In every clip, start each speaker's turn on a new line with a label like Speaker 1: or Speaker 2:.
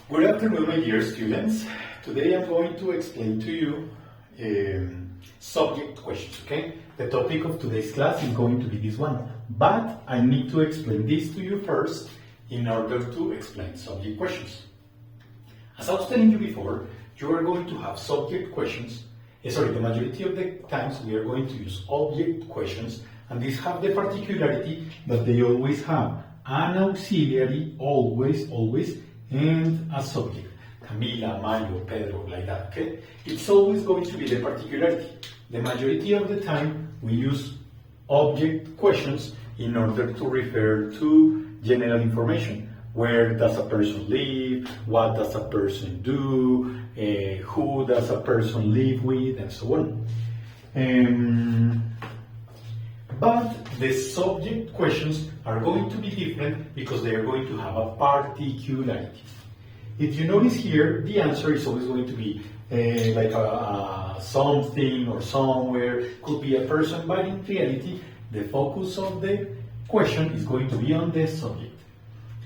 Speaker 1: Good afternoon, my dear students. Today I'm going to explain to you subject questions, okay? The topic of today's class is going to be this one, but I need to explain this to you first in order to explain subject questions. As I was telling you before, you are going to have subject questions. The majority of the times we are going to use object questions, and these have the particularity that they always have an auxiliary, always, and a subject. Camila, Mario, Pedro, like that, okay? It's always going to be the particularity. The majority of the time we use object questions in order to refer to general information. Where does a person live? What does a person do? Who does a person live with? And so on. But the subject questions are going to be different because they are going to have a particularity. If you notice here, the answer is always going to be like a something or somewhere, could be a person, but in reality, the focus of the question is going to be on the subject.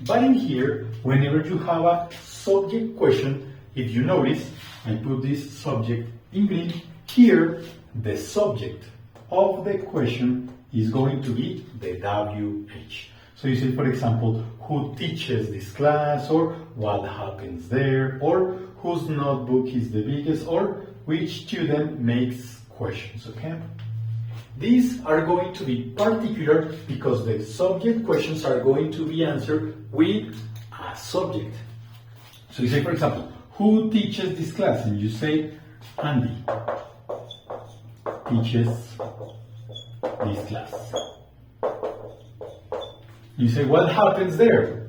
Speaker 1: But in here, whenever you have a subject question, if you notice, I put this subject in green, here the subject of the question is going to be the WH. So you say, for example, who teaches this class, or what happens there, or whose notebook is the biggest, or which student makes questions, okay? These are going to be particular because the subject questions are going to be answered with a subject. So you say, for example, who teaches this class? And you say, Andy teaches this class. You say, what happens there?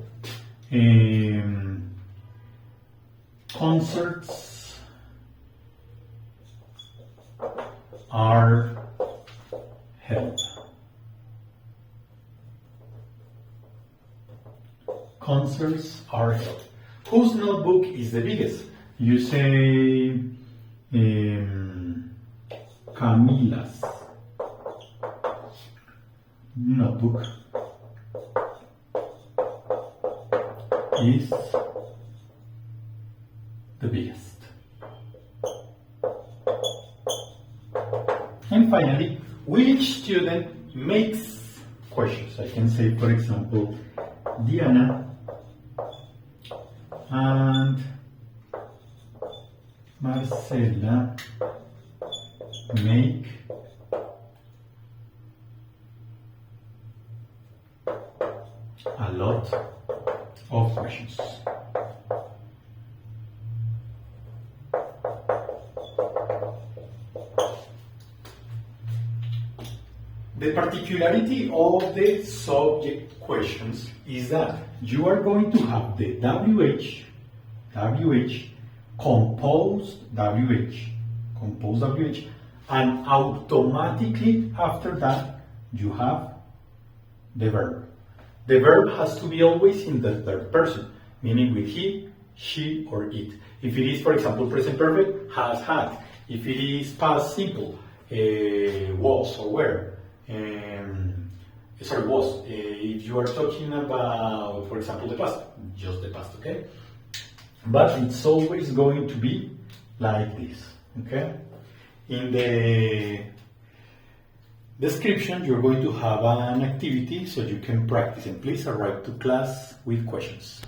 Speaker 1: Concerts are held. Concerts are held. Whose notebook is the biggest? You say Camila's notebook is the biggest. And finally, which student makes questions? I can say, for example, Diana and Marcela make a lot of questions. The particularity of the subject questions is that you are going to have the WH, composed WH, and automatically after that you have the verb. The verb has to be always in the third person, meaning with he, she, or it. If it is, for example, present perfect, has, had. If it is past simple, was or were. Was. If you are talking about, for example, the past, just the past, okay? But it's always going to be like this, okay? In the description, you're going to have an activity so you can practice, and please arrive to class with questions.